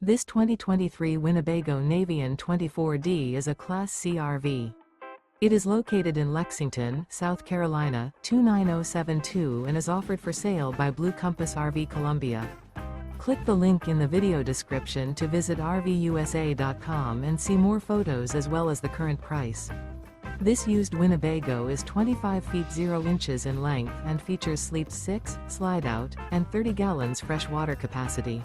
This 2023 Winnebago Navion 24D is a Class C RV. It is located in Lexington, South Carolina, 29072 and is offered for sale by Blue Compass RV Columbia. Click the link in the video description to visit RVUSA.com and see more photos as well as the current price. This used Winnebago is 25 feet 0 inches in length and features sleep 6, slide-out, and 30 gallons fresh water capacity.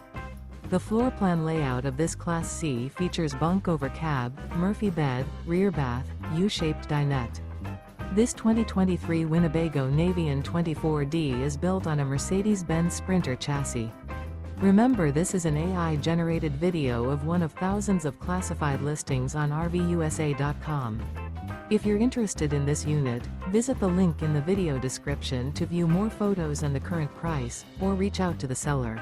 The floor plan layout of this Class C features bunk over cab, Murphy bed, rear bath, U-shaped dinette. This 2023 Winnebago Navion 24D is built on a Mercedes-Benz Sprinter chassis. Remember, this is an AI-generated video of one of thousands of classified listings on RVUSA.com. If you're interested in this unit, visit the link in the video description to view more photos and the current price, or reach out to the seller.